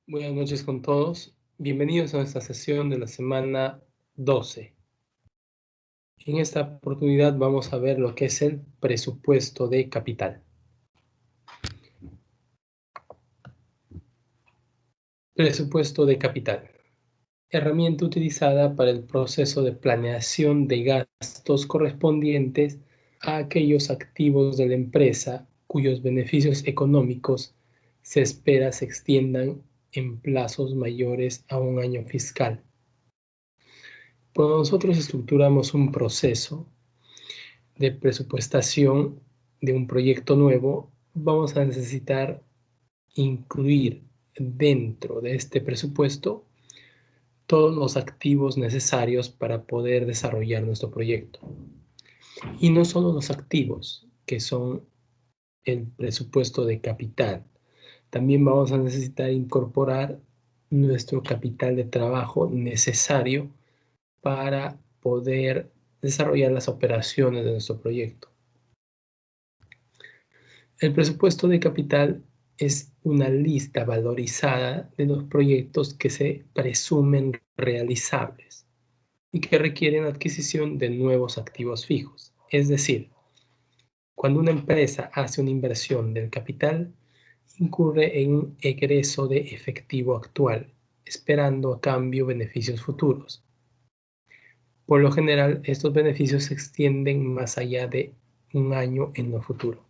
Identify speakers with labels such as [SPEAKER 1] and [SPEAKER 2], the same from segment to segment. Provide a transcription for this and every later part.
[SPEAKER 1] Buenas noches con todos. Bienvenidos a esta sesión de la semana 12. En esta oportunidad vamos a ver lo que es el presupuesto de capital. Presupuesto de capital. Herramienta utilizada para el proceso de planeación de gastos correspondientes a aquellos activos de la empresa cuyos beneficios económicos se espera se extiendan en plazos mayores a un año fiscal. Cuando nosotros estructuramos un proceso de presupuestación de un proyecto nuevo, vamos a necesitar incluir dentro de este presupuesto todos los activos necesarios para poder desarrollar nuestro proyecto. Y no solo los activos, que son el presupuesto de capital. También vamos a necesitar incorporar nuestro capital de trabajo necesario para poder desarrollar las operaciones de nuestro proyecto. El presupuesto de capital es una lista valorizada de los proyectos que se presumen realizables y que requieren adquisición de nuevos activos fijos. Es decir, cuando una empresa hace una inversión del capital, incurre en un egreso de efectivo actual, esperando a cambio beneficios futuros. Por lo general, estos beneficios se extienden más allá de un año en lo futuro.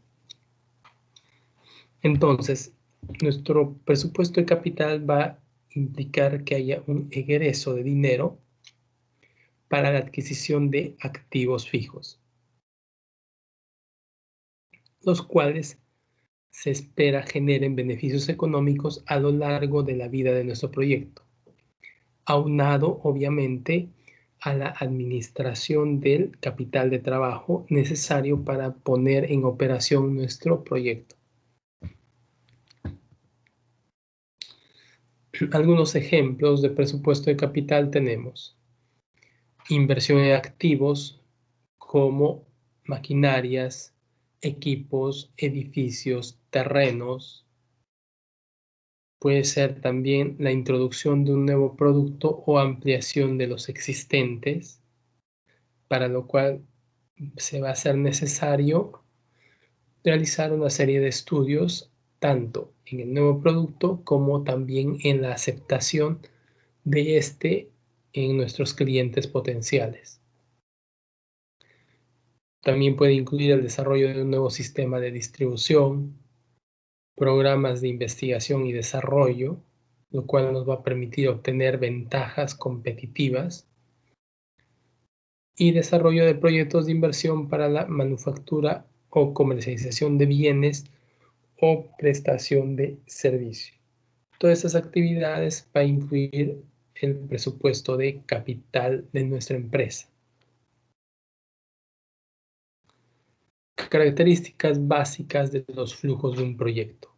[SPEAKER 1] Entonces, nuestro presupuesto de capital va a implicar que haya un egreso de dinero para la adquisición de activos fijos, los cuales se espera generen beneficios económicos a lo largo de la vida de nuestro proyecto, aunado obviamente a la administración del capital de trabajo necesario para poner en operación nuestro proyecto. Algunos ejemplos de presupuesto de capital tenemos inversión en activos como maquinarias, equipos, edificios, terrenos. Puede ser también la introducción de un nuevo producto o ampliación de los existentes, para lo cual se va a ser necesario realizar una serie de estudios tanto en el nuevo producto como también en la aceptación de este en nuestros clientes potenciales. También puede incluir el desarrollo de un nuevo sistema de distribución, programas de investigación y desarrollo, lo cual nos va a permitir obtener ventajas competitivas, y desarrollo de proyectos de inversión para la manufactura o comercialización de bienes o prestación de servicio. Todas estas actividades va a incluir el presupuesto de capital de nuestra empresa. Características básicas de los flujos de un proyecto.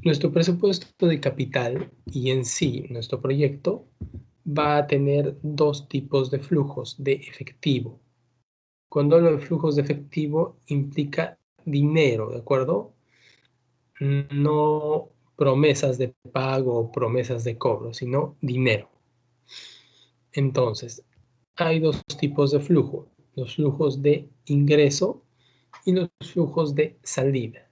[SPEAKER 1] Nuestro presupuesto de capital y en sí nuestro proyecto va a tener dos tipos de flujos de efectivo. Cuando hablo de flujos de efectivo implica dinero, ¿de acuerdo? No promesas de pago o promesas de cobro, sino dinero. Entonces, hay dos tipos de flujo, los flujos de ingreso y los flujos de salida.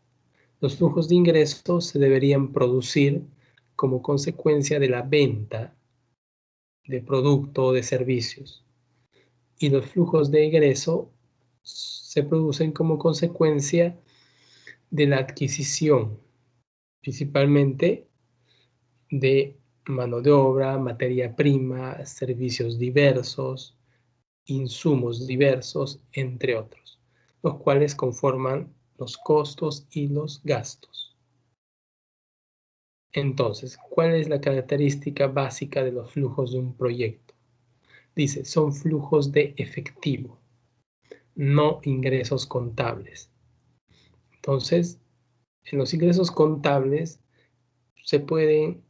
[SPEAKER 1] Los flujos de ingreso se deberían producir como consecuencia de la venta de producto o de servicios, y los flujos de egreso se producen como consecuencia de la adquisición, principalmente de mano de obra, materia prima, servicios diversos, insumos diversos, entre otros, los cuales conforman los costos y los gastos. Entonces, ¿cuál es la característica básica de los flujos de un proyecto? Dice, son flujos de efectivo, no ingresos contables. Entonces, en los ingresos contables se pueden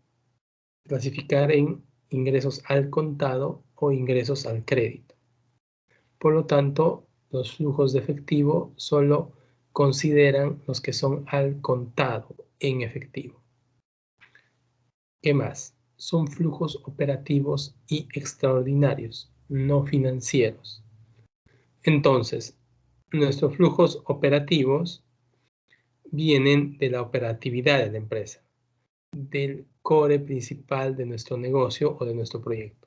[SPEAKER 1] clasificar en ingresos al contado o ingresos al crédito. Por lo tanto, los flujos de efectivo solo consideran los que son al contado en efectivo. ¿Qué más? Son flujos operativos y extraordinarios, no financieros. Entonces, nuestros flujos operativos vienen de la operatividad de la empresa, del core principal de nuestro negocio o de nuestro proyecto.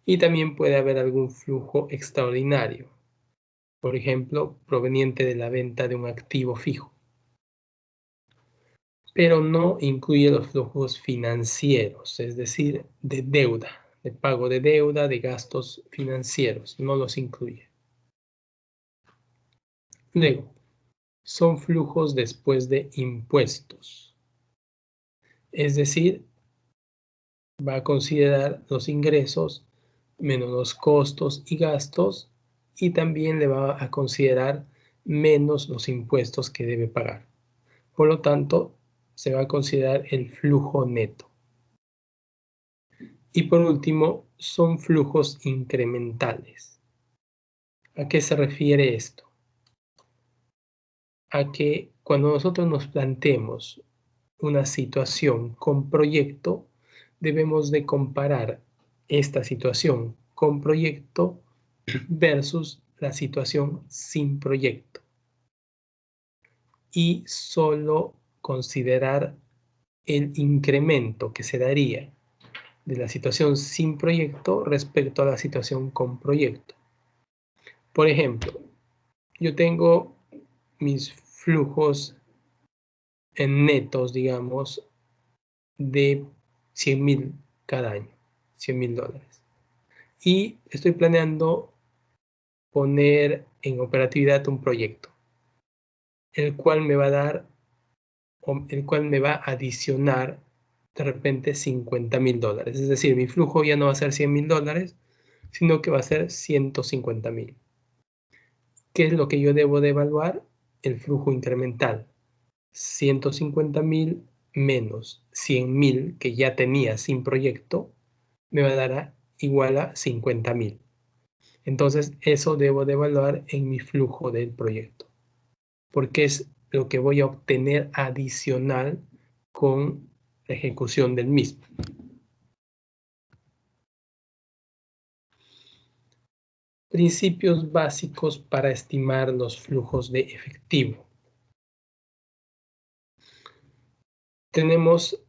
[SPEAKER 1] Y también puede haber algún flujo extraordinario, por ejemplo, proveniente de la venta de un activo fijo. Pero no incluye los flujos financieros, es decir, de deuda, de pago de deuda, de gastos financieros, no los incluye. Luego, son flujos después de impuestos, es decir, va a considerar los ingresos menos los costos y gastos y también le va a considerar menos los impuestos que debe pagar. Por lo tanto, se va a considerar el flujo neto. Y por último, son flujos incrementales. ¿A qué se refiere esto? A que cuando nosotros nos planteemos una situación con proyecto, debemos de comparar esta situación con proyecto versus la situación sin proyecto. Y solo considerar el incremento que se daría de la situación sin proyecto respecto a la situación con proyecto. Por ejemplo, yo tengo mis flujos en netos, digamos, de 100.000 cada año, $100.000. Y estoy planeando poner en operatividad un proyecto, el cual me va a dar, o el cual me va a adicionar de repente $50.000. Es decir, mi flujo ya no va a ser $100.000, sino que va a ser 150.000. ¿Qué es lo que yo debo de evaluar? El flujo incremental. 150.000 menos 100.000 que ya tenía sin proyecto me va a dar igual a 50.000. Entonces eso debo de evaluar en mi flujo del proyecto, porque es lo que voy a obtener adicional con la ejecución del mismo. Principios básicos para estimar los flujos de efectivo. Tenemos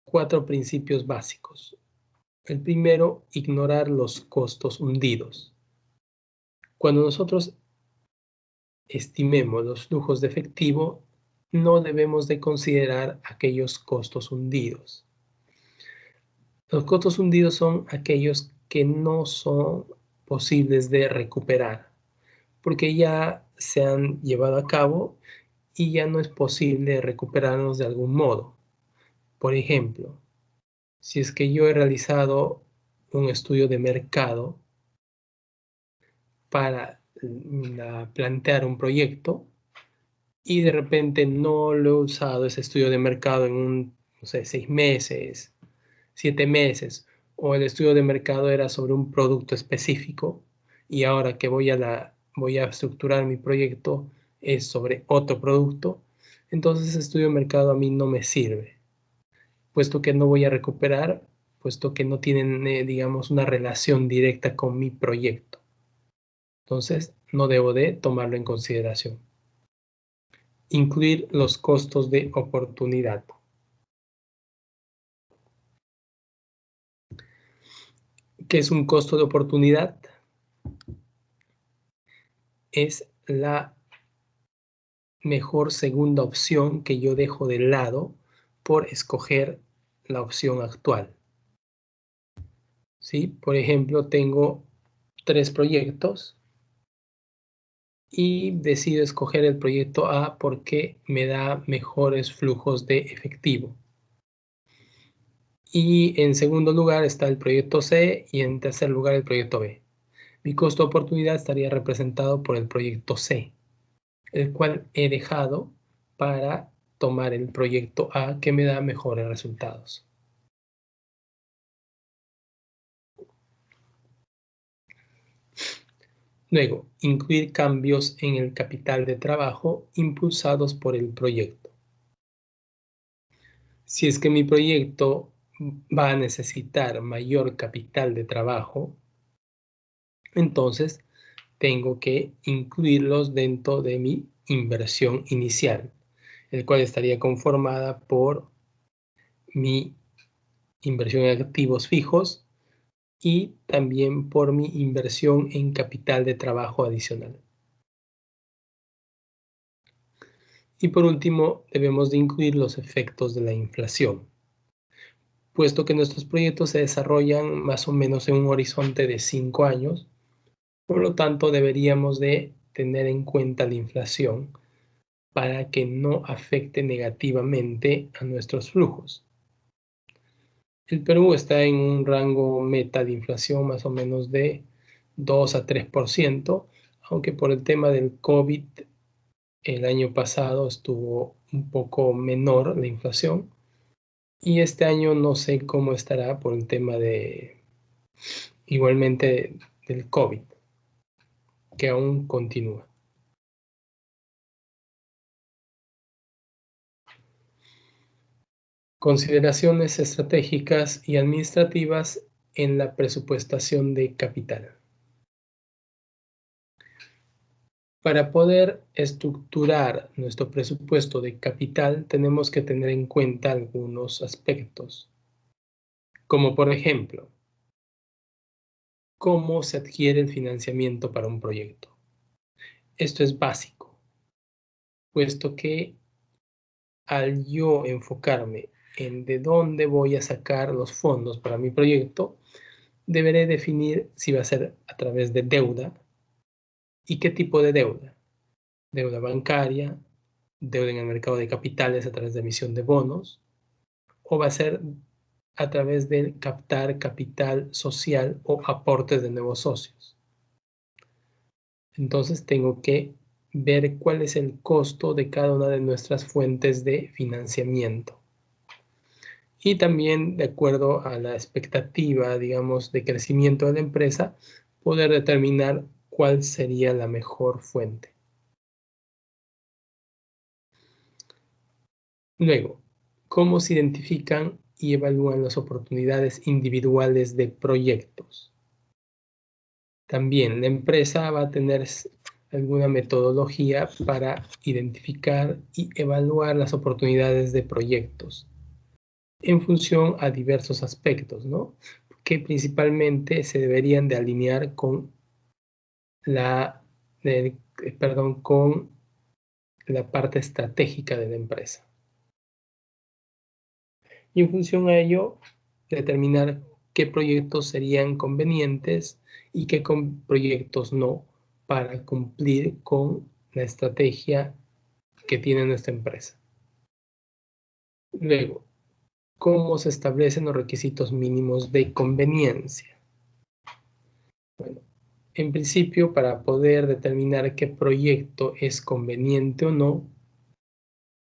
[SPEAKER 1] 4 principios básicos. El primero, ignorar los costos hundidos. Cuando nosotros estimemos los flujos de efectivo, no debemos de considerar aquellos costos hundidos. Los costos hundidos son aquellos que no son posibles de recuperar, porque ya se han llevado a cabo y ya no es posible recuperarlos de algún modo. Por ejemplo, si es que yo he realizado un estudio de mercado para plantear un proyecto y de repente no lo he usado ese estudio de mercado en no sé, 6 meses, 7 meses, o el estudio de mercado era sobre un producto específico y ahora que voy a estructurar mi proyecto es sobre otro producto, entonces ese estudio de mercado a mí no me sirve, puesto que no voy a recuperar, puesto que no tienen, digamos, una relación directa con mi proyecto. Entonces, no debo de tomarlo en consideración. Incluir los costos de oportunidad. ¿Qué es un costo de oportunidad? Es la mejor segunda opción que yo dejo de lado por escoger la opción actual. ¿Sí? Por ejemplo, tengo 3 proyectos y decido escoger el proyecto A porque me da mejores flujos de efectivo. Y en segundo lugar está el proyecto C y en tercer lugar el proyecto B. Mi costo de oportunidad estaría representado por el proyecto C, el cual he dejado para tomar el proyecto A que me da mejores resultados. Luego, incluir cambios en el capital de trabajo impulsados por el proyecto. Si es que mi proyecto va a necesitar mayor capital de trabajo, entonces tengo que incluirlos dentro de mi inversión inicial, el cual estaría conformada por mi inversión en activos fijos y también por mi inversión en capital de trabajo adicional. Y por último, debemos de incluir los efectos de la inflación, puesto que nuestros proyectos se desarrollan más o menos en un horizonte de 5 años, por lo tanto deberíamos de tener en cuenta la inflación para que no afecte negativamente a nuestros flujos. El Perú está en un rango meta de inflación más o menos de 2 a 3%, aunque por el tema del COVID el año pasado estuvo un poco menor la inflación y este año no sé cómo estará por el tema de igualmente del COVID, que aún continúa. Consideraciones estratégicas y administrativas en la presupuestación de capital. Para poder estructurar nuestro presupuesto de capital, tenemos que tener en cuenta algunos aspectos, como por ejemplo, cómo se adquiere el financiamiento para un proyecto. Esto es básico, puesto que al yo enfocarme en de dónde voy a sacar los fondos para mi proyecto, deberé definir si va a ser a través de deuda y qué tipo de deuda. Deuda bancaria, deuda en el mercado de capitales a través de emisión de bonos, o va a ser a través de captar capital social o aportes de nuevos socios. Entonces tengo que ver cuál es el costo de cada una de nuestras fuentes de financiamiento. Y también, de acuerdo a la expectativa, digamos, de crecimiento de la empresa, poder determinar cuál sería la mejor fuente. Luego, ¿cómo se identifican y evalúan las oportunidades individuales de proyectos? También la empresa va a tener alguna metodología para identificar y evaluar las oportunidades de proyectos en función a diversos aspectos, ¿no? Que principalmente se deberían de alinear con con la parte estratégica de la empresa. Y en función a ello, determinar qué proyectos serían convenientes y qué proyectos no para cumplir con la estrategia que tiene nuestra empresa. Luego, ¿cómo se establecen los requisitos mínimos de conveniencia? Bueno, en principio, para poder determinar qué proyecto es conveniente o no,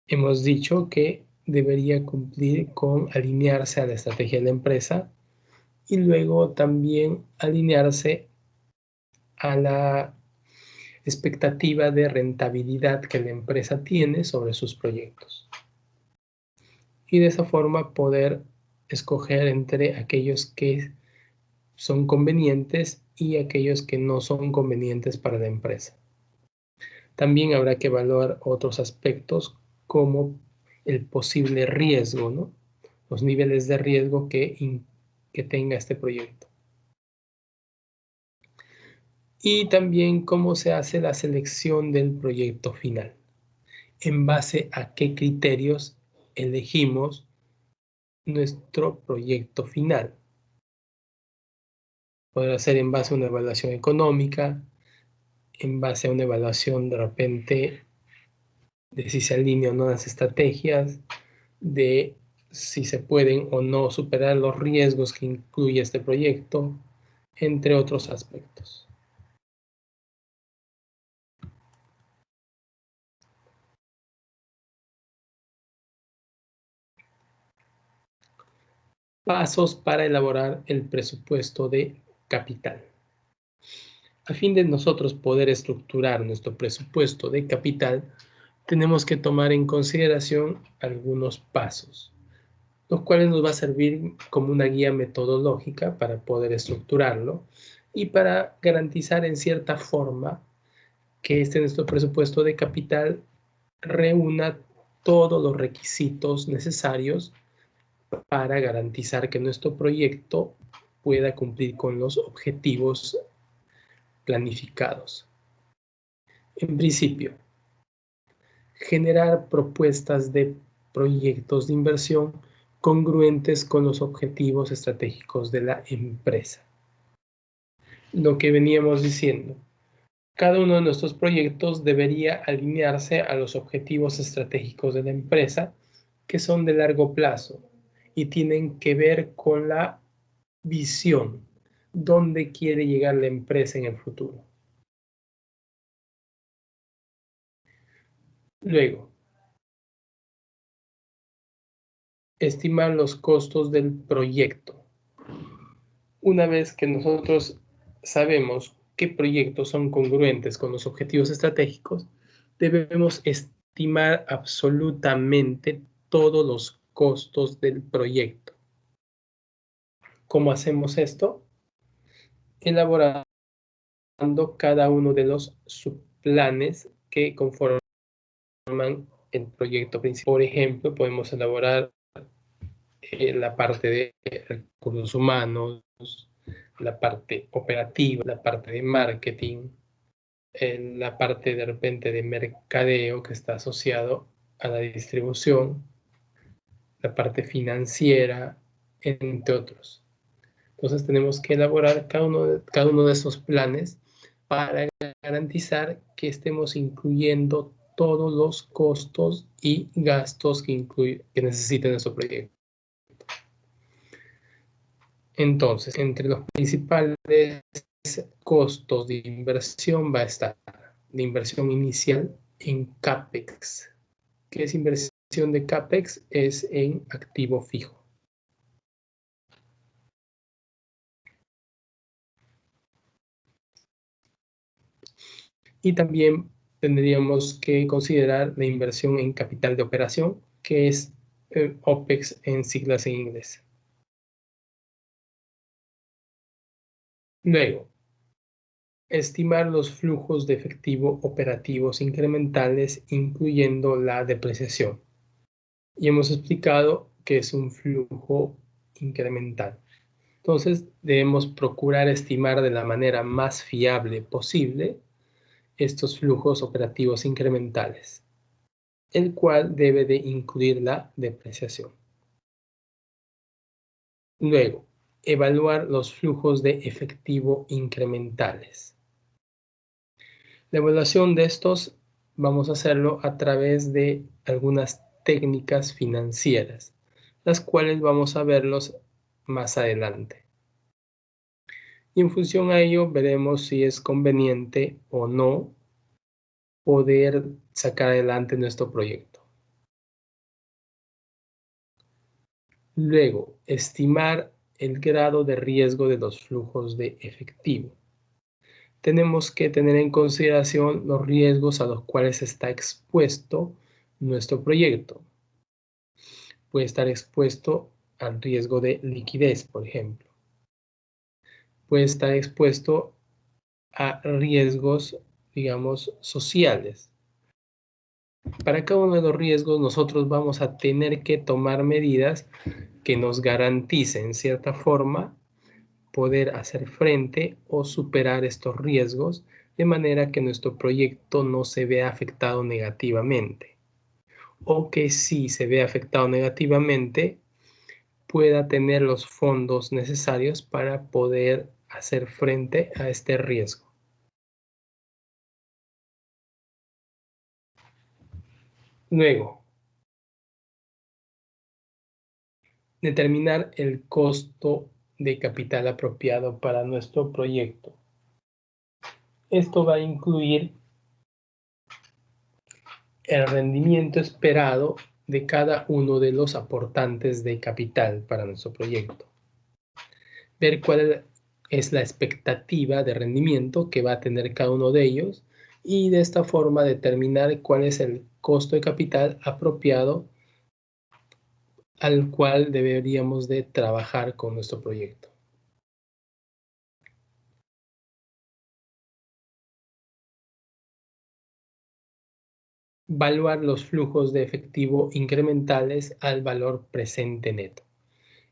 [SPEAKER 1] hemos dicho que debería cumplir con alinearse a la estrategia de la empresa y luego también alinearse a la expectativa de rentabilidad que la empresa tiene sobre sus proyectos. Y de esa forma poder escoger entre aquellos que son convenientes y aquellos que no son convenientes para la empresa. También habrá que evaluar otros aspectos como el posible riesgo, ¿no? Los niveles de riesgo que tenga este proyecto. Y también cómo se hace la selección del proyecto final. En base a qué criterios elegimos nuestro proyecto final. Podrá ser en base a una evaluación económica, en base a una evaluación de repente de si se alinean o no las estrategias, de si se pueden o no superar los riesgos que incluye este proyecto, entre otros aspectos. Pasos para elaborar el presupuesto de capital. A fin de nosotros poder estructurar nuestro presupuesto de capital, tenemos que tomar en consideración algunos pasos. los cuales nos va a servir como una guía metodológica para poder estructurarlo y para garantizar en cierta forma que nuestro presupuesto de capital reúna todos los requisitos necesarios para garantizar que nuestro proyecto pueda cumplir con los objetivos planificados. En principio, generar propuestas de proyectos de inversión congruentes con los objetivos estratégicos de la empresa. Lo que veníamos diciendo, cada uno de nuestros proyectos debería alinearse a los objetivos estratégicos de la empresa, que son de largo plazo y tienen que ver con la visión, dónde quiere llegar la empresa en el futuro. Luego, estimar los costos del proyecto. Una vez que nosotros sabemos qué proyectos son congruentes con los objetivos estratégicos, debemos estimar absolutamente todos los costos del proyecto. ¿Cómo hacemos esto? Elaborando cada uno de los subplanes que conforman el proyecto principal. Por ejemplo, podemos elaborar la parte de recursos humanos, la parte operativa, la parte de marketing, la parte de repente de mercadeo que está asociado a la distribución, la parte financiera, entre otros. Entonces tenemos que elaborar cada uno de esos planes para garantizar que estemos incluyendo todos los costos y gastos que necesite nuestro proyecto. Entonces, entre los principales costos de inversión va a estar la inversión inicial en CAPEX. ¿Qué es inversión de CAPEX? Es en activo fijo. Y también tendríamos que considerar la inversión en capital de operación, que es OPEX en siglas en inglés. Luego, estimar los flujos de efectivo operativos incrementales, incluyendo la depreciación. Y hemos explicado que es un flujo incremental. Entonces, debemos procurar estimar de la manera más fiable posible estos flujos operativos incrementales, el cual debe de incluir la depreciación. Luego, evaluar los flujos de efectivo incrementales. La evaluación de estos vamos a hacerlo a través de algunas técnicas financieras, las cuales vamos a verlos más adelante. Y en función a ello veremos si es conveniente o no poder sacar adelante nuestro proyecto. Luego, estimar el grado de riesgo de los flujos de efectivo. Tenemos que tener en consideración los riesgos a los cuales está expuesto nuestro proyecto. Puede estar expuesto al riesgo de liquidez, por ejemplo. Puede estar expuesto a riesgos, digamos, sociales. Para cada uno de los riesgos nosotros vamos a tener que tomar medidas que nos garanticen, en cierta forma, poder hacer frente o superar estos riesgos de manera que nuestro proyecto no se vea afectado negativamente, o que si se ve afectado negativamente pueda tener los fondos necesarios para poder hacer frente a este riesgo. Luego, determinar el costo de capital apropiado para nuestro proyecto. Esto va a incluir el rendimiento esperado de cada uno de los aportantes de capital para nuestro proyecto. Ver cuál es la expectativa de rendimiento que va a tener cada uno de ellos y de esta forma determinar cuál es el costo de capital apropiado al cual deberíamos de trabajar con nuestro proyecto. Evaluar los flujos de efectivo incrementales al valor presente neto.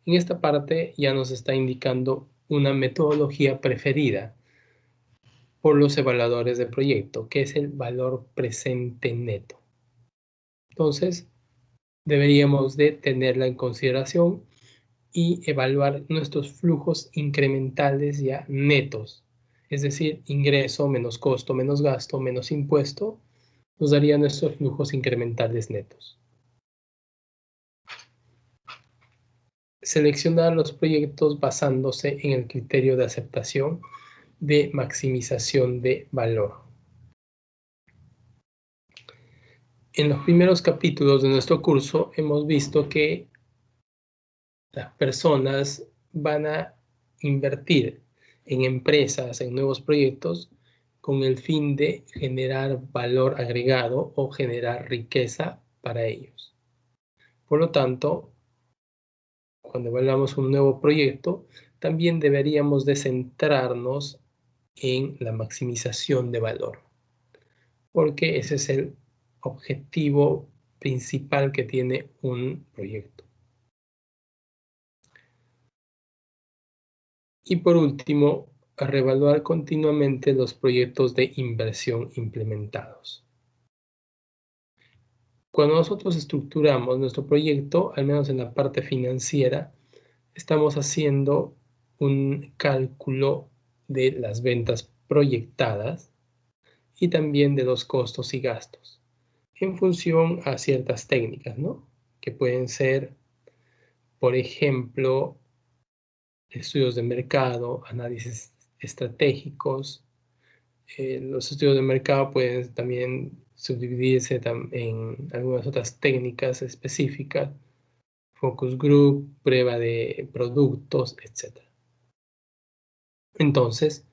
[SPEAKER 1] En esta parte ya nos está indicando una metodología preferida por los evaluadores de proyecto, que es el valor presente neto. Entonces, deberíamos de tenerla en consideración y evaluar nuestros flujos incrementales ya netos, es decir, ingreso menos costo menos gasto menos impuesto, nos daría nuestros flujos incrementales netos. Seleccionar los proyectos basándose en el criterio de aceptación de maximización de valor. En los primeros capítulos de nuestro curso hemos visto que las personas van a invertir en empresas, en nuevos proyectos, con el fin de generar valor agregado o generar riqueza para ellos. Por lo tanto, cuando evaluamos un nuevo proyecto, también deberíamos de centrarnos en la maximización de valor, porque ese es el objetivo principal que tiene un proyecto. Y por último, reevaluar continuamente los proyectos de inversión implementados. Cuando nosotros estructuramos nuestro proyecto, al menos en la parte financiera, estamos haciendo un cálculo de las ventas proyectadas y también de los costos y gastos en función a ciertas técnicas, ¿no? Que pueden ser, por ejemplo, estudios de mercado, análisis estratégicos. Los estudios de mercado pueden también subdividirse en algunas otras técnicas específicas, focus group, prueba de productos, etc. Entonces,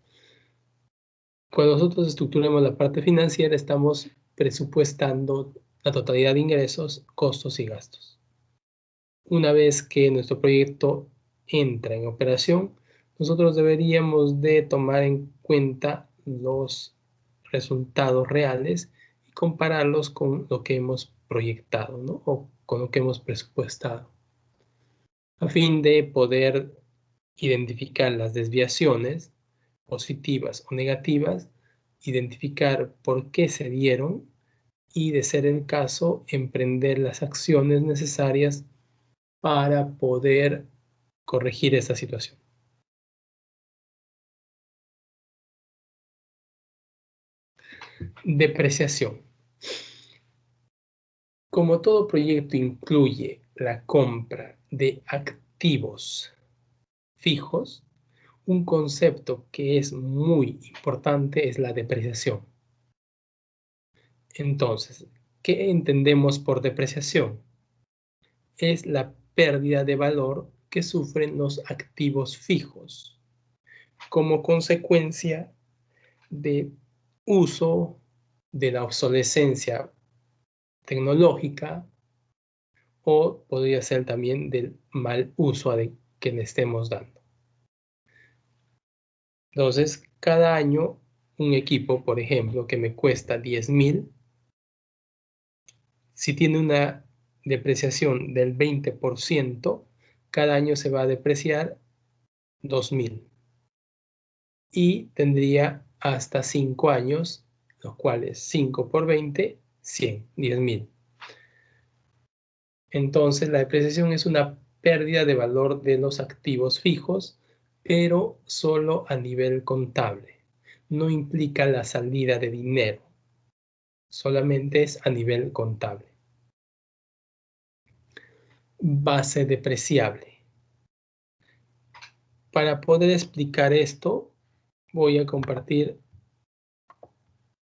[SPEAKER 1] cuando nosotros estructuramos la parte financiera, estamos presupuestando la totalidad de ingresos, costos y gastos. Una vez que nuestro proyecto entra en operación, nosotros deberíamos de tomar en cuenta los resultados reales y compararlos con lo que hemos proyectado, ¿no? O con lo que hemos presupuestado, a fin de poder identificar las desviaciones positivas o negativas, identificar por qué se dieron y, de ser el caso, emprender las acciones necesarias para poder corregir esta situación. Depreciación. Como todo proyecto incluye la compra de activos fijos, un concepto que es muy importante es la depreciación. Entonces, ¿qué entendemos por depreciación? Es la pérdida de valor que sufren los activos fijos como consecuencia de uso, de la obsolescencia tecnológica, o podría ser también del mal uso que le estemos dando. Entonces, cada año un equipo, por ejemplo, que me cuesta 10,000, si tiene una depreciación del 20%, cada año se va a depreciar 2,000 y tendría hasta 5 años, los cuales 5 por 20, 100, 10,000. Entonces, la depreciación es una pérdida de valor de los activos fijos, pero solo a nivel contable. No implica la salida de dinero, solamente es a nivel contable. Base depreciable. Para poder explicar esto, voy a compartir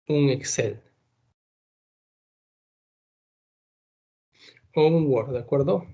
[SPEAKER 1] un Excel o un Word, ¿de acuerdo?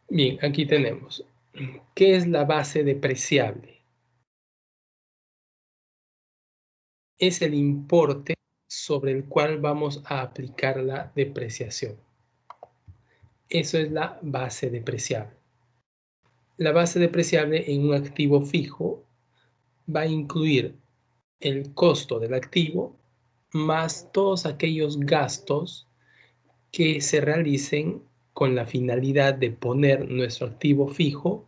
[SPEAKER 1] Bien, aquí tenemos. ¿Qué es la base depreciable? Es el importe sobre el cual vamos a aplicar la depreciación. Eso es la base depreciable. La base depreciable en un activo fijo va a incluir el costo del activo más todos aquellos gastos que se realicen con la finalidad de poner nuestro activo fijo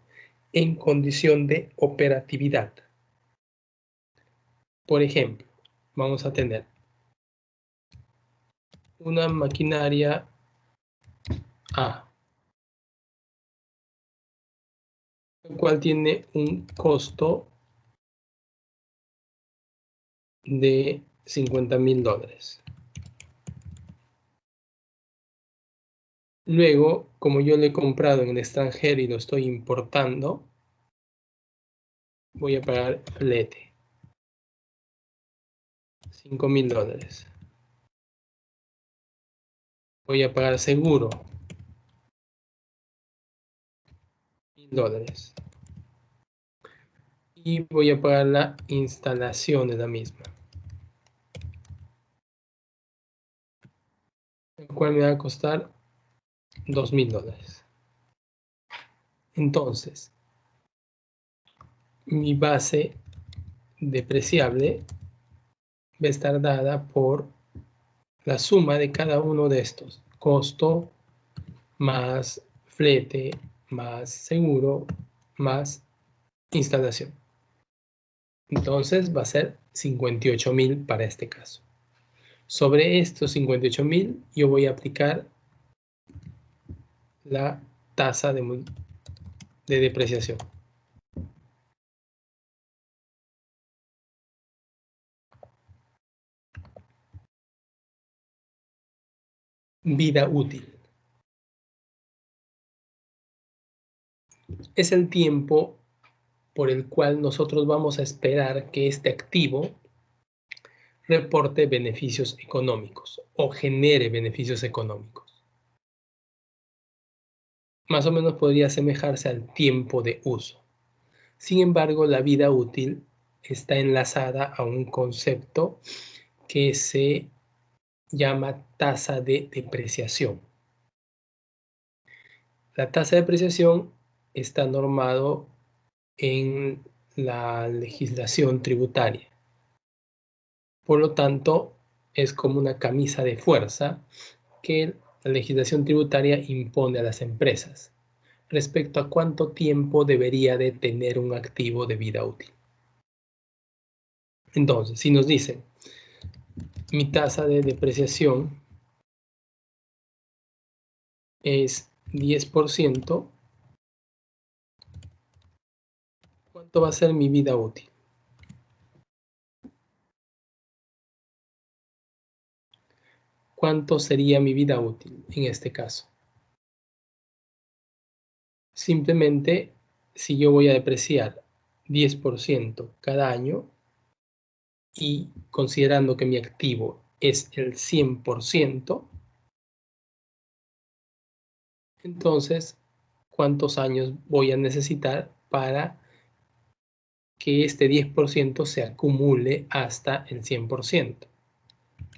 [SPEAKER 1] en condición de operatividad. Por ejemplo, vamos a tener una maquinaria A, el cual tiene un costo de $50,000. Luego, como yo lo he comprado en el extranjero y lo estoy importando, voy a pagar flete, $5,000. Voy a pagar seguro, $1,000. Y voy a pagar la instalación de la misma, el cual me va a costar $2,000. Entonces, mi base depreciable va a estar dada por la suma de cada uno de estos. Costo más flete más seguro más instalación. Entonces va a ser 58,000 para este caso. Sobre estos 58,000 yo voy a aplicar la tasa de depreciación. Vida útil. Es el tiempo por el cual nosotros vamos a esperar que este activo reporte beneficios económicos o genere beneficios económicos. Más o menos podría asemejarse al tiempo de uso. Sin embargo, la vida útil está enlazada a un concepto que se llama tasa de depreciación. La tasa de depreciación está normado en la legislación tributaria. Por lo tanto, es como una camisa de fuerza que la legislación tributaria impone a las empresas respecto a cuánto tiempo debería de tener un activo de vida útil. Entonces, si nos dicen, mi tasa de depreciación es 10%, ¿cuánto va a ser mi vida útil? ¿Cuánto sería mi vida útil en este caso? Simplemente, si yo voy a depreciar 10% cada año y considerando que mi activo es el 100%, entonces, ¿cuántos años voy a necesitar para que este 10% se acumule hasta el 100%?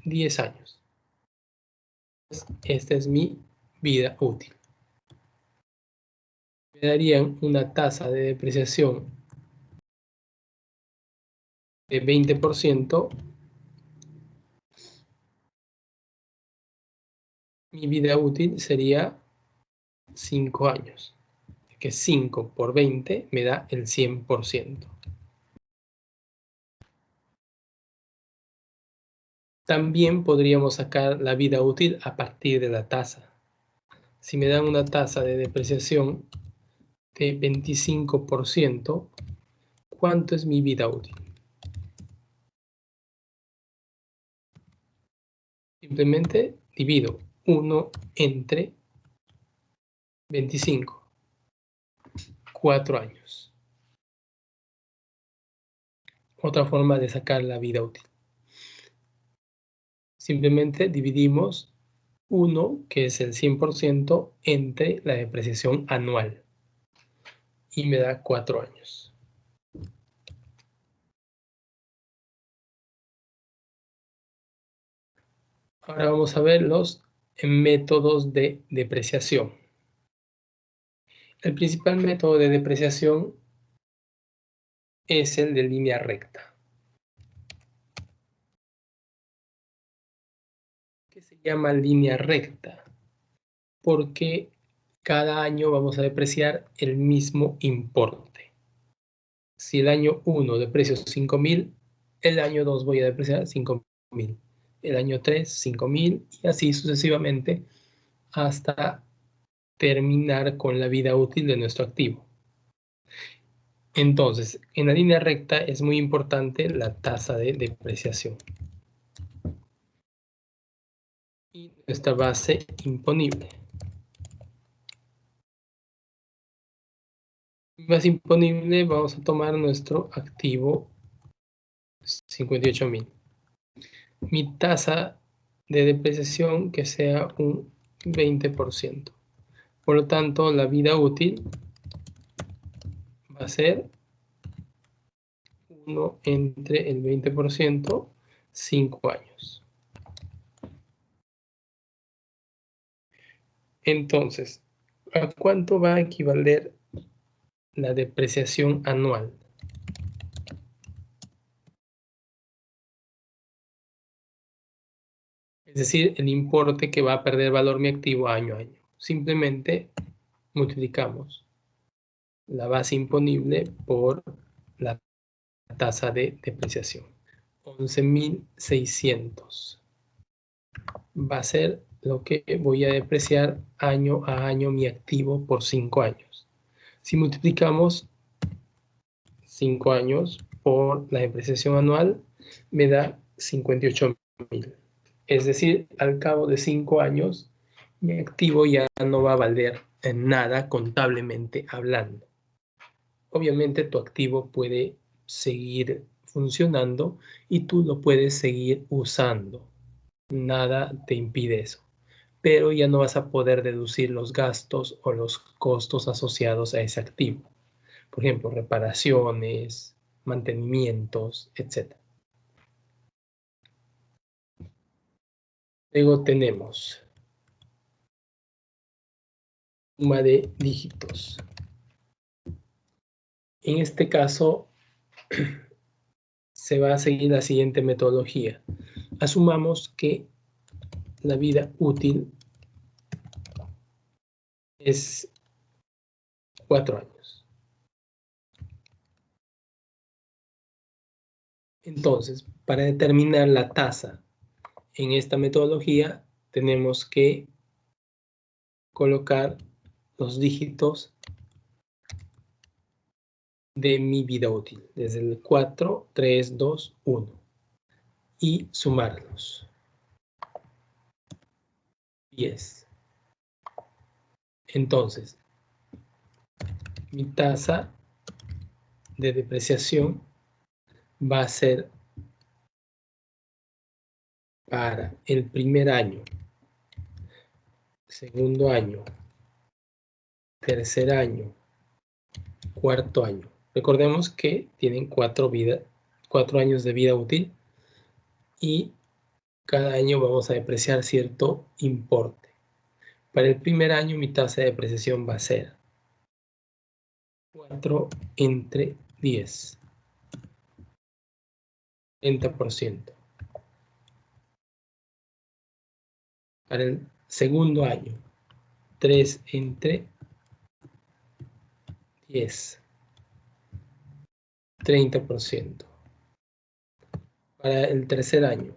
[SPEAKER 1] 10 años. Esta es mi vida útil. Me darían una tasa de depreciación de 20%. Mi vida útil sería 5 años, que 5 por 20 me da el 100%. También podríamos sacar la vida útil a partir de la tasa. Si me dan una tasa de depreciación de 25%, ¿cuánto es mi vida útil? Simplemente divido 1 entre 25, 4 años. Otra forma de sacar la vida útil. Simplemente dividimos 1, que es el 100%, entre la depreciación anual. Y me da 4 años. Ahora vamos a ver los métodos de depreciación. El principal método de depreciación es el de línea recta. ¿Qué se llama línea recta? Porque cada año vamos a depreciar el mismo importe. Si el año 1 deprecio 5.000, el año 2 voy a depreciar 5.000. El año 3, 5.000 y así sucesivamente hasta terminar con la vida útil de nuestro activo. Entonces, en la línea recta es muy importante la tasa de depreciación y nuestra base imponible. Base imponible, vamos a tomar nuestro activo 58.000. Mi tasa de depreciación que sea un 20%. Por lo tanto, la vida útil va a ser 1 entre el 20%, 5 años. Entonces, ¿a cuánto va a equivaler la depreciación anual? Es decir, el importe que va a perder valor mi activo año a año. Simplemente multiplicamos la base imponible por la tasa de depreciación. 11.600 va a ser lo que voy a depreciar año a año mi activo por 5 años. Si multiplicamos 5 años por la depreciación anual, me da 58.000. Es decir, al cabo de 5 años, mi activo ya no va a valer en nada contablemente hablando. Obviamente tu activo puede seguir funcionando y tú lo puedes seguir usando. Nada te impide eso. Pero ya no vas a poder deducir los gastos o los costos asociados a ese activo. Por ejemplo, reparaciones, mantenimientos, etc. Luego tenemos suma de dígitos. En este caso, se va a seguir la siguiente metodología. Asumamos que la vida útil es 4 años. Entonces, para determinar la tasa en esta metodología, tenemos que colocar los dígitos de mi vida útil, desde el 4, 3, 2, 1, y sumarlos. 10. Entonces, mi tasa de depreciación va a ser para el primer año, segundo año, tercer año, cuarto año. Recordemos que tienen 4 años de vida útil y cada año vamos a depreciar cierto importe. Para el primer año mi tasa de depreciación va a ser 4 entre 10, 30%. Para el segundo año, 3 entre 10, 30%. Para el tercer año,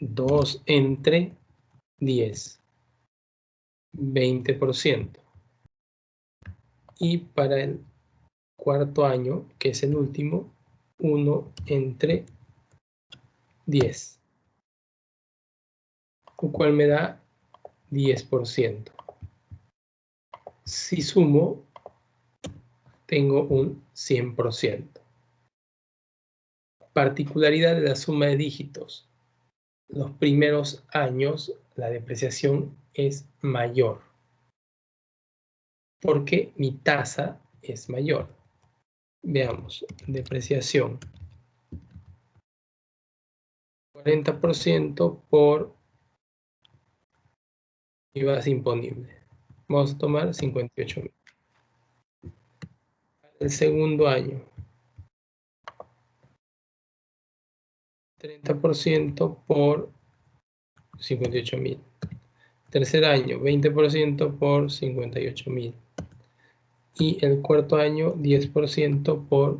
[SPEAKER 1] 2 entre 10, 20%. Y para el cuarto año, que es el último, 1 entre 10, lo cual me da 10%. Si sumo, tengo un 100%. Particularidad de la suma de dígitos. Los primeros años la depreciación es mayor, porque mi tasa es mayor. Veamos, depreciación 40% por mi base imponible. Vamos a tomar 58.000. El segundo año, 30% por 58.000. Tercer año, 20% por 58.000. Y el cuarto año, 10% por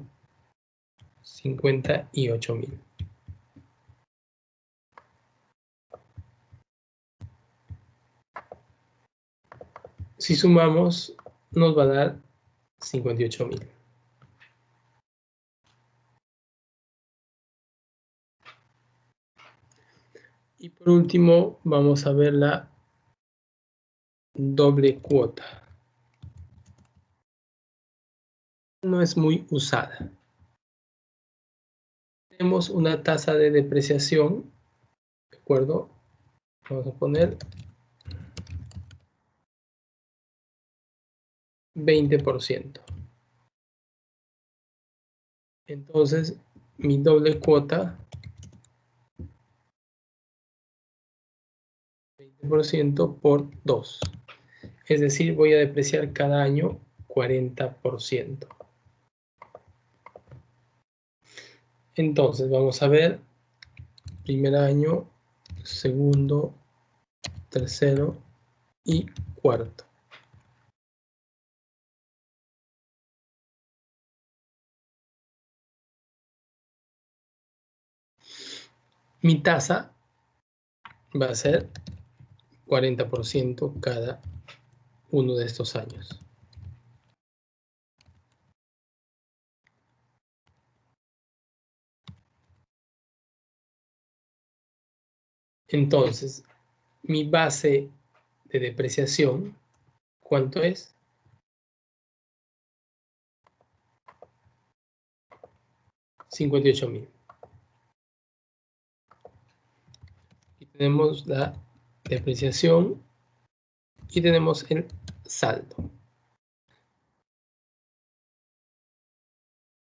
[SPEAKER 1] 58.000. Si sumamos, nos va a dar 58.000. Y por último, vamos a ver la doble cuota. No es muy usada. Tenemos una tasa de depreciación, ¿de acuerdo? Vamos a poner 20%. Entonces, mi doble cuota, 20% por 2. Es decir, voy a depreciar cada año 40%. Entonces, vamos a ver primer año, segundo, tercero y cuarto. Mi tasa va a ser 40% cada uno de estos años. Entonces, mi base de depreciación, ¿cuánto es? 58.000. Y tenemos la depreciación y tenemos el saldo.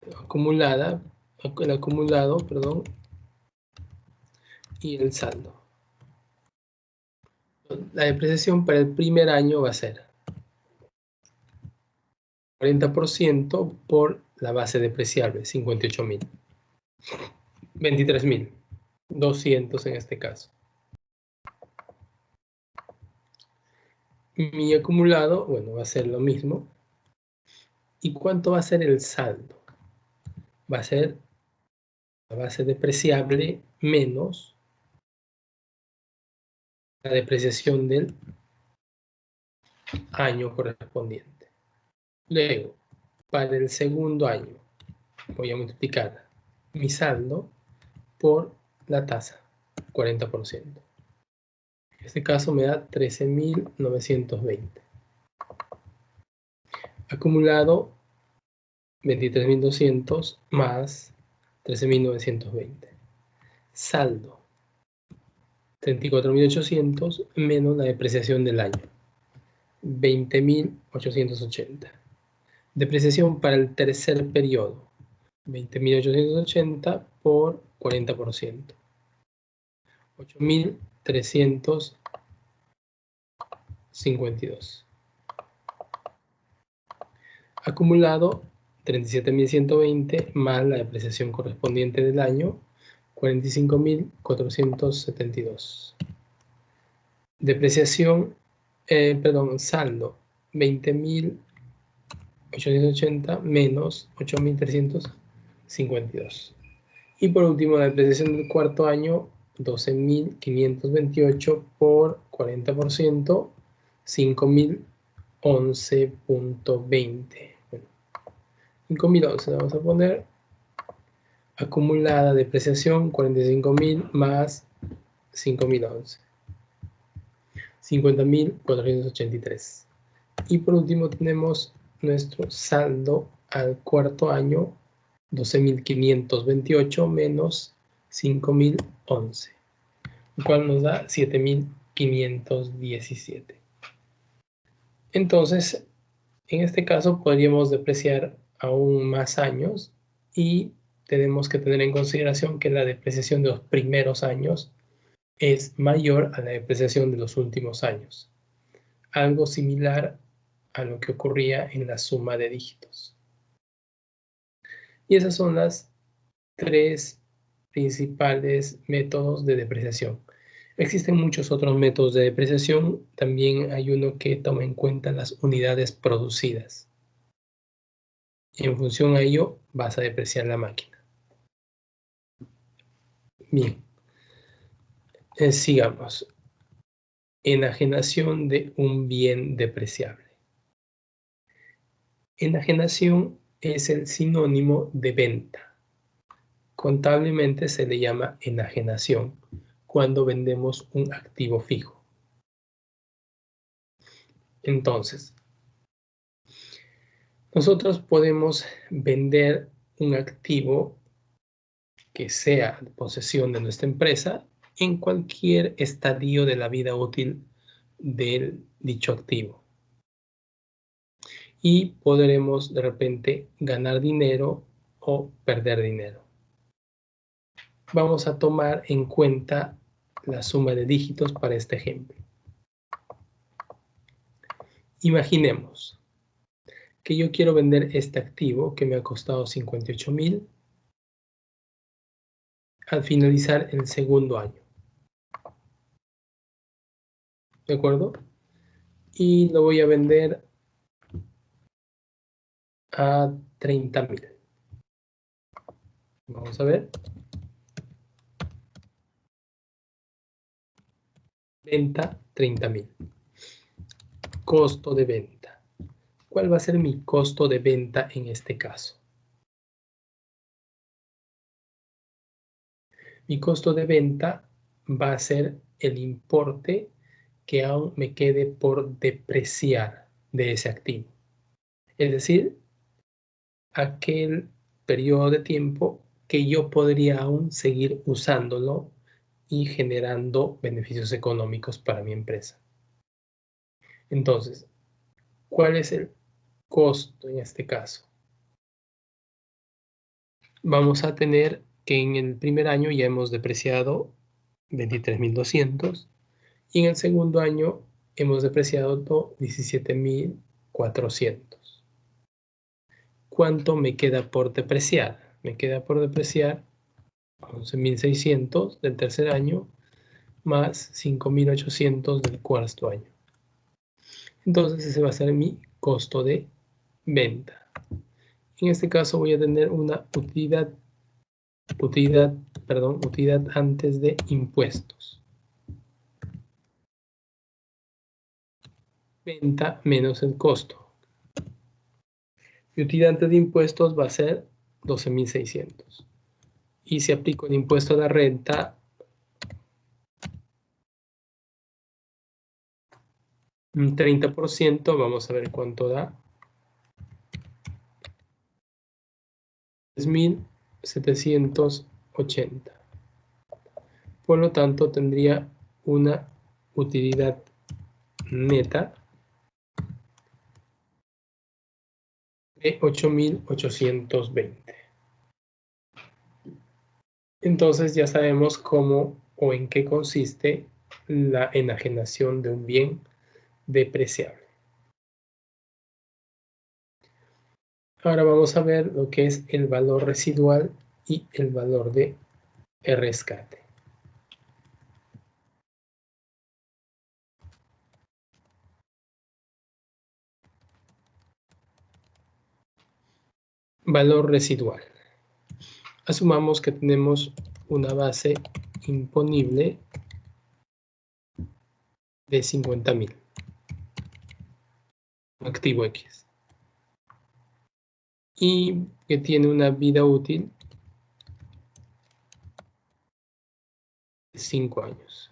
[SPEAKER 1] El acumulado, perdón, y el saldo. La depreciación para el primer año va a ser 40% por la base depreciable, 58.000. 23.200 en este caso. Mi acumulado, bueno, va a ser lo mismo. ¿Y cuánto va a ser el saldo? Va a ser la base depreciable menos la depreciación del año correspondiente. Luego, para el segundo año, voy a multiplicar mi saldo por la tasa, 40%. En este caso me da 13.920. Acumulado, 23.200 más 13.920. Saldo, 34.800 menos la depreciación del año, 20.880. Depreciación para el tercer periodo, 20.880 por 40%, 8.352. Acumulado, 37.120 más la depreciación correspondiente del año, 45.472. Depreciación, saldo, 20.880 menos 8.352. Y por último, la depreciación del cuarto año, 12.528 por 40%, 5.011.20. Bueno, 5.011 vamos a poner. Acumulada depreciación, 45.000 más 5.011. 50.483. Y por último tenemos nuestro saldo al cuarto año, 12.528 menos 5.011, lo cual nos da 7.500. 517. Entonces, en este caso podríamos depreciar aún más años y tenemos que tener en consideración que la depreciación de los primeros años es mayor a la depreciación de los últimos años. Algo similar a lo que ocurría en la suma de dígitos. Y esas son las tres principales métodos de depreciación. Existen muchos otros métodos de depreciación. También hay uno que toma en cuenta las unidades producidas. En función a ello, vas a depreciar la máquina. Bien, sigamos. Enajenación de un bien depreciable. Enajenación es el sinónimo de venta. Contablemente se le llama enajenación cuando vendemos un activo fijo. Entonces, nosotros podemos vender un activo que sea de posesión de nuestra empresa en cualquier estadio de la vida útil del dicho activo. Y podremos de repente ganar dinero o perder dinero. Vamos a tomar en cuenta la suma de dígitos para este ejemplo. Imaginemos que yo quiero vender este activo que me ha costado 58,000 al finalizar el segundo año. ¿De acuerdo? Y lo voy a vender a 30,000. Vamos a ver. Venta 30,000. Costo de venta. ¿Cuál va a ser mi costo de venta en este caso? Mi costo de venta va a ser el importe que aún me quede por depreciar de ese activo. Es decir, aquel periodo de tiempo que yo podría aún seguir usándolo y generando beneficios económicos para mi empresa. Entonces, ¿cuál es el costo en este caso? Vamos a tener que en el primer año ya hemos depreciado 23,200 y en el segundo año hemos depreciado 17,400. ¿Cuánto me queda por depreciar? Me queda por depreciar 11,600 del tercer año más 5,800 del cuarto año. Entonces ese va a ser mi costo de venta. En este caso voy a tener una utilidad antes de impuestos. Venta menos el costo. Mi utilidad antes de impuestos va a ser 12,600. Y si aplico el impuesto a la renta, un 30%, vamos a ver cuánto da. 3,780. Por lo tanto, tendría una utilidad neta de 8,820. Entonces ya sabemos cómo o en qué consiste la enajenación de un bien depreciable. Ahora vamos a ver lo que es el valor residual y el valor de rescate. Valor residual. Asumamos que tenemos una base imponible de 50,000. Activo X. Y que tiene una vida útil de 5 años.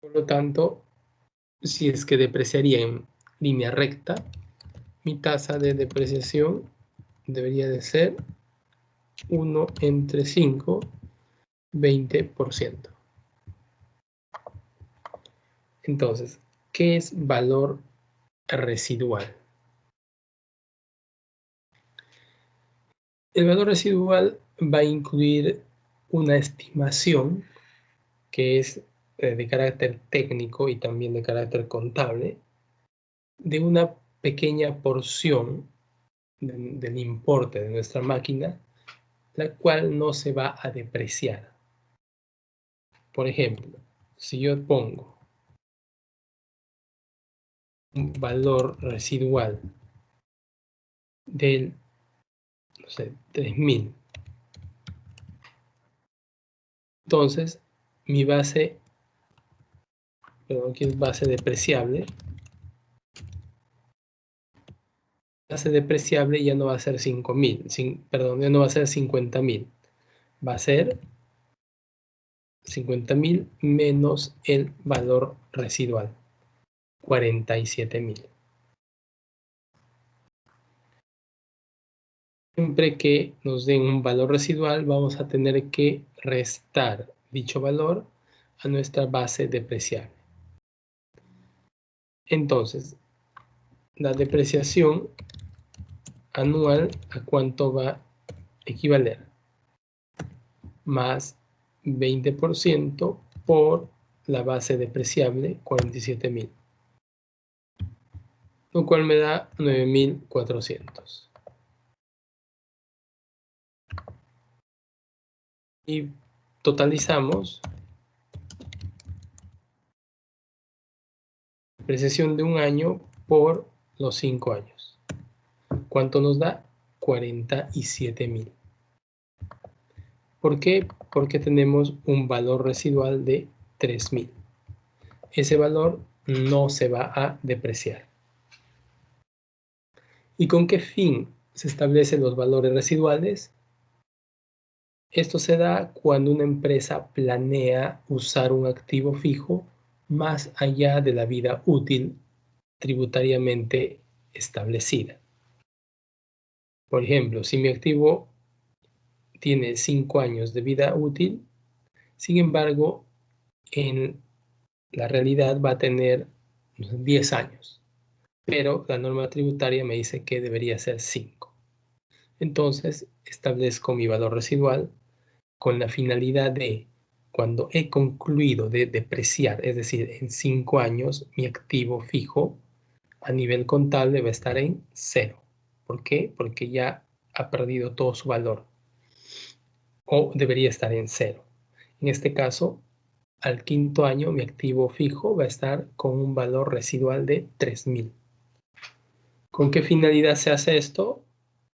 [SPEAKER 1] Por lo tanto, si es que depreciaría en línea recta, mi tasa de depreciación debería de ser 1 entre 5, 20%. Entonces, ¿qué es valor residual? El valor residual va a incluir una estimación que es de carácter técnico y también de carácter contable de una pequeña porción del importe de nuestra máquina, la cual no se va a depreciar. Por ejemplo, si yo pongo un valor residual del, no sé, 3000, entonces mi base, perdón, que es base depreciable ya no va a ser 5000, perdón, ya no va a ser 50.000, va a ser 50.000 menos el valor residual, 47.000. Siempre que nos den un valor residual, vamos a tener que restar dicho valor a nuestra base depreciable. Entonces, la depreciación anual, ¿a cuánto va a equivaler? Más 20% por la base depreciable, 47.000, lo cual me da 9.400. Y totalizamos depreciación de un año por los 5 años. ¿Cuánto nos da? 47.000. ¿Por qué? Porque tenemos un valor residual de 3.000. Ese valor no se va a depreciar. ¿Y con qué fin se establecen los valores residuales? Esto se da cuando una empresa planea usar un activo fijo más allá de la vida útil tributariamente establecida. Por ejemplo, si mi activo tiene 5 años de vida útil, sin embargo, en la realidad va a tener 10 años, pero la norma tributaria me dice que debería ser 5. Entonces, establezco mi valor residual con la finalidad de, cuando he concluido de depreciar, es decir, en 5 años, mi activo fijo a nivel contable va a estar en 0. ¿Por qué? Porque ya ha perdido todo su valor, o debería estar en 0. En este caso, al quinto año, mi activo fijo va a estar con un valor residual de 3.000. ¿Con qué finalidad se hace esto?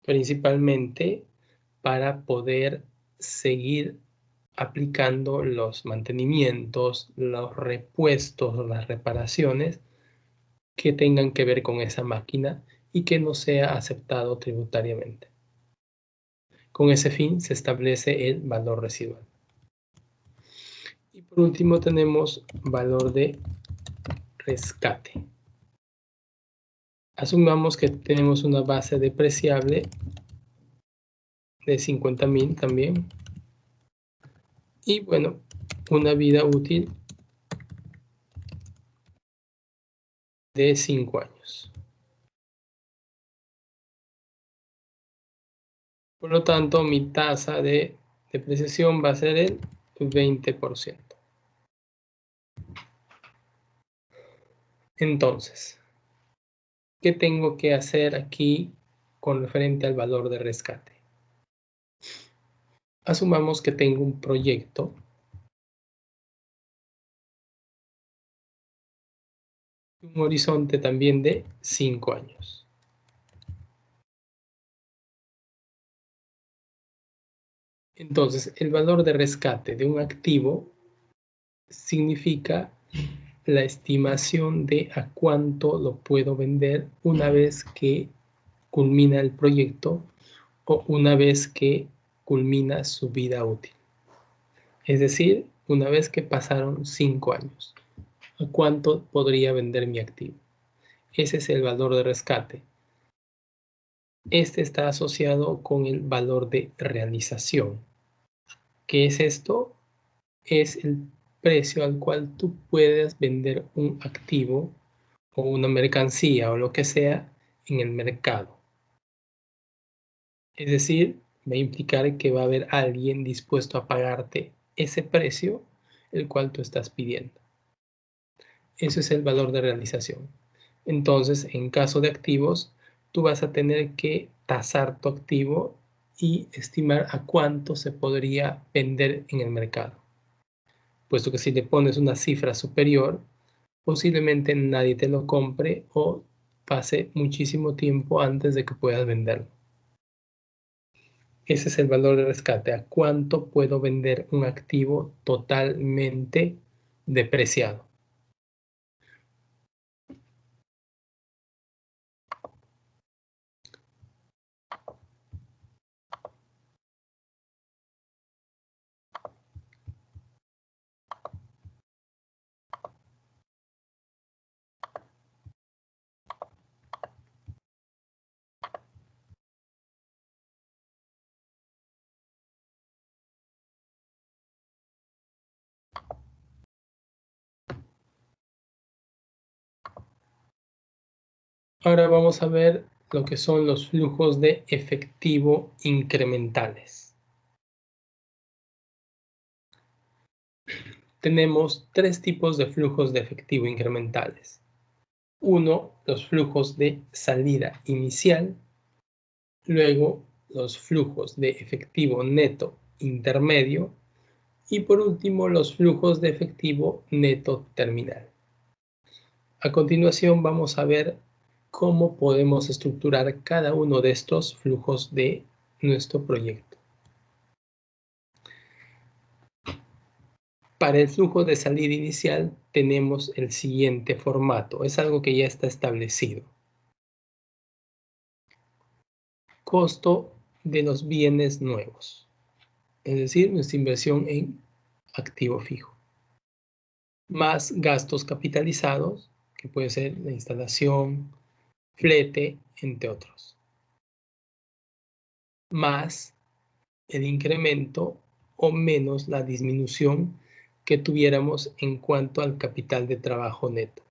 [SPEAKER 1] Principalmente para poder seguir aplicando los mantenimientos, los repuestos, las reparaciones que tengan que ver con esa máquina y que no sea aceptado tributariamente. Con ese fin se establece el valor residual. Y por último tenemos valor de rescate. Asumamos que tenemos una base depreciable de 50.000 también. Y bueno, una vida útil de 5 años. Por lo tanto, mi tasa de depreciación va a ser el 20%. Entonces, ¿qué tengo que hacer aquí con referente al valor de rescate? Asumamos que tengo un proyecto un horizonte también de 5 años. Entonces, el valor de rescate de un activo significa la estimación de a cuánto lo puedo vender una vez que culmina el proyecto o una vez que culmina su vida útil. Es decir, una vez que pasaron 5 años, ¿a cuánto podría vender mi activo? Ese es el valor de rescate. Este está asociado con el valor de realización. ¿Qué es esto? Es el precio al cual tú puedes vender un activo o una mercancía o lo que sea en el mercado. Es decir, va a implicar que va a haber alguien dispuesto a pagarte ese precio el cual tú estás pidiendo. Ese es el valor de realización. Entonces, en caso de activos, tú vas a tener que tasar tu activo y estimar a cuánto se podría vender en el mercado. Puesto que si le pones una cifra superior, posiblemente nadie te lo compre o pase muchísimo tiempo antes de que puedas venderlo. Ese es el valor de rescate. ¿A cuánto puedo vender un activo totalmente depreciado? Ahora vamos a ver lo que son los flujos de efectivo incrementales. Tenemos tres tipos de flujos de efectivo incrementales. Uno, los flujos de salida inicial. Luego, los flujos de efectivo neto intermedio. Y por último, los flujos de efectivo neto terminal. A continuación vamos a ver cómo podemos estructurar cada uno de estos flujos de nuestro proyecto. Para el flujo de salida inicial tenemos el siguiente formato. Es algo que ya está establecido. Costo de los bienes nuevos, es decir, nuestra inversión en activo fijo, más gastos capitalizados, que puede ser la instalación, flete, entre otros, más el incremento o menos la disminución que tuviéramos en cuanto al capital de trabajo neto.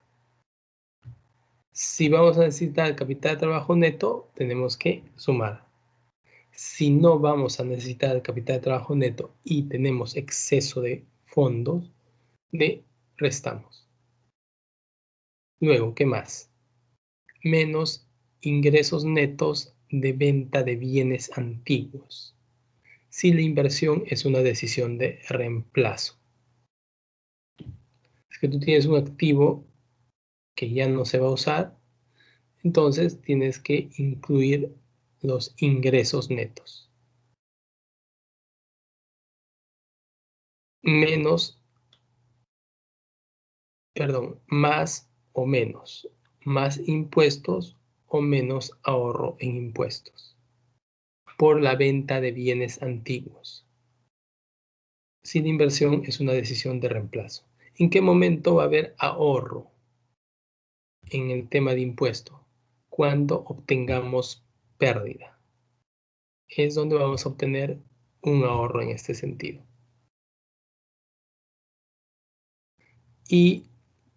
[SPEAKER 1] Si vamos a necesitar capital de trabajo neto, tenemos que sumar. Si no vamos a necesitar el capital de trabajo neto y tenemos exceso de fondos, le restamos. Luego, ¿qué más? Menos ingresos netos de venta de bienes antiguos, si la inversión es una decisión de reemplazo. Es que tú tienes un activo que ya no se va a usar, entonces tienes que incluir los ingresos netos. Más o menos, más impuestos o menos ahorro en impuestos por la venta de bienes antiguos. Si la inversión es una decisión de reemplazo. ¿En qué momento va a haber ahorro en el tema de impuesto? Cuando obtengamos pérdida. Es donde vamos a obtener un ahorro en este sentido. Y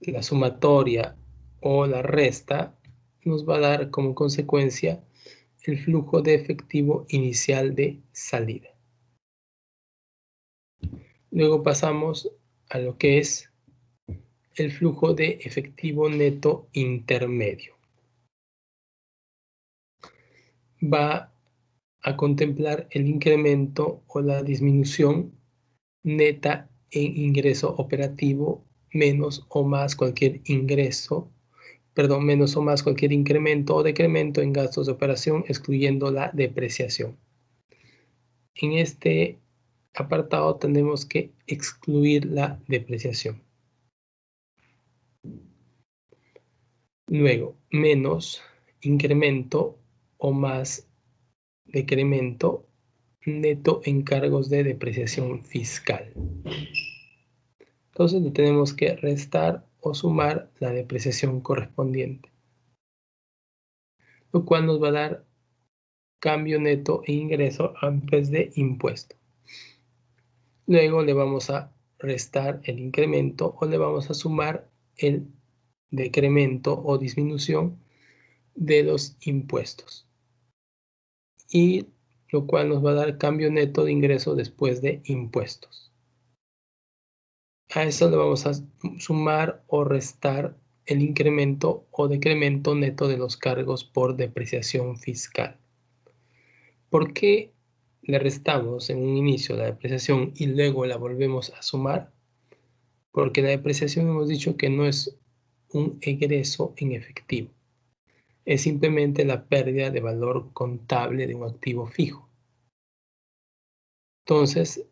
[SPEAKER 1] la sumatoria o la resta nos va a dar como consecuencia el flujo de efectivo inicial de salida. Luego pasamos a lo que es el flujo de efectivo neto intermedio. Va a contemplar el incremento o la disminución neta en ingreso operativo menos o más cualquier menos o más cualquier incremento o decremento en gastos de operación, excluyendo la depreciación. En este apartado tenemos que excluir la depreciación. Luego, menos incremento o más decremento neto en cargos de depreciación fiscal. Entonces le tenemos que restar o sumar la depreciación correspondiente, lo cual nos va a dar cambio neto e ingreso antes de impuesto. Luego le vamos a restar el incremento o le vamos a sumar el decremento o disminución de los impuestos. Y lo cual nos va a dar cambio neto de ingreso después de impuestos. A eso le vamos a sumar o restar el incremento o decremento neto de los cargos por depreciación fiscal. ¿Por qué le restamos en un inicio la depreciación y luego la volvemos a sumar? Porque la depreciación hemos dicho que no es un egreso en efectivo. Es simplemente la pérdida de valor contable de un activo fijo. Entonces,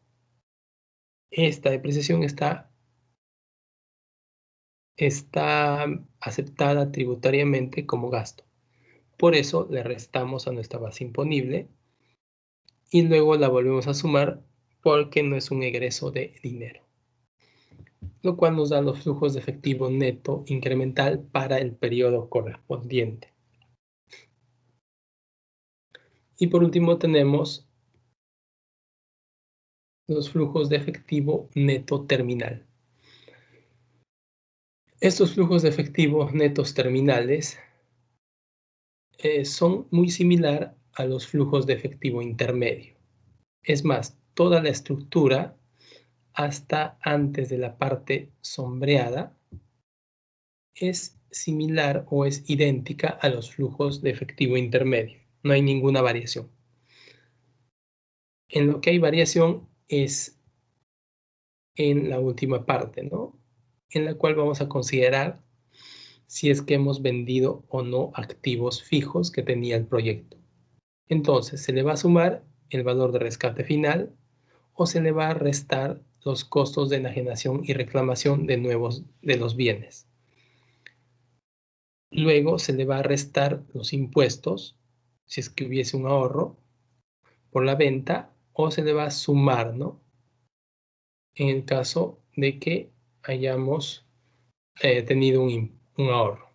[SPEAKER 1] esta depreciación está aceptada tributariamente como gasto. Por eso le restamos a nuestra base imponible y luego la volvemos a sumar porque no es un egreso de dinero, lo cual nos da los flujos de efectivo neto incremental para el periodo correspondiente. Y por último tenemos los flujos de efectivo neto terminal. Estos flujos de efectivo netos terminales son muy similar a los flujos de efectivo intermedio. Es más, toda la estructura hasta antes de la parte sombreada es similar o es idéntica a los flujos de efectivo intermedio. No hay ninguna variación. En lo que hay variación es en la última parte, ¿no? En la cual vamos a considerar si es que hemos vendido o no activos fijos que tenía el proyecto. Entonces, se le va a sumar el valor de rescate final o se le va a restar los costos de enajenación y reclamación de los bienes. Luego se le va a restar los impuestos, si es que hubiese un ahorro por la venta, o se le va a sumar, ¿no? En el caso de que hayamos tenido un ahorro.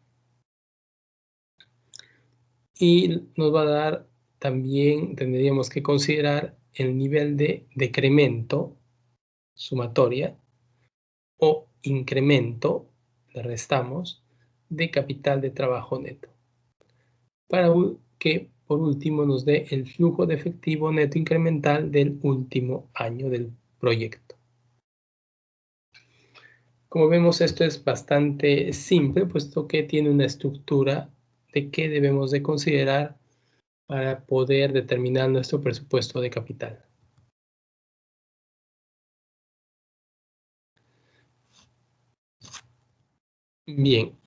[SPEAKER 1] Y nos va a dar también, tendríamos que considerar el nivel de decremento, sumatoria, o incremento, le restamos, de capital de trabajo neto, para que por último nos dé el flujo de efectivo neto incremental del último año del proyecto. Como vemos, esto es bastante simple, puesto que tiene una estructura de qué debemos de considerar para poder determinar nuestro presupuesto de capital. Bien,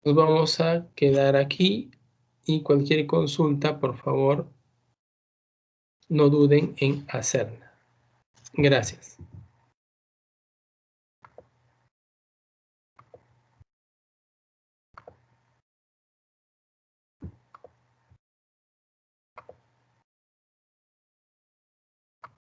[SPEAKER 1] nos vamos a quedar aquí y cualquier consulta, por favor, no duden en hacerla. Gracias.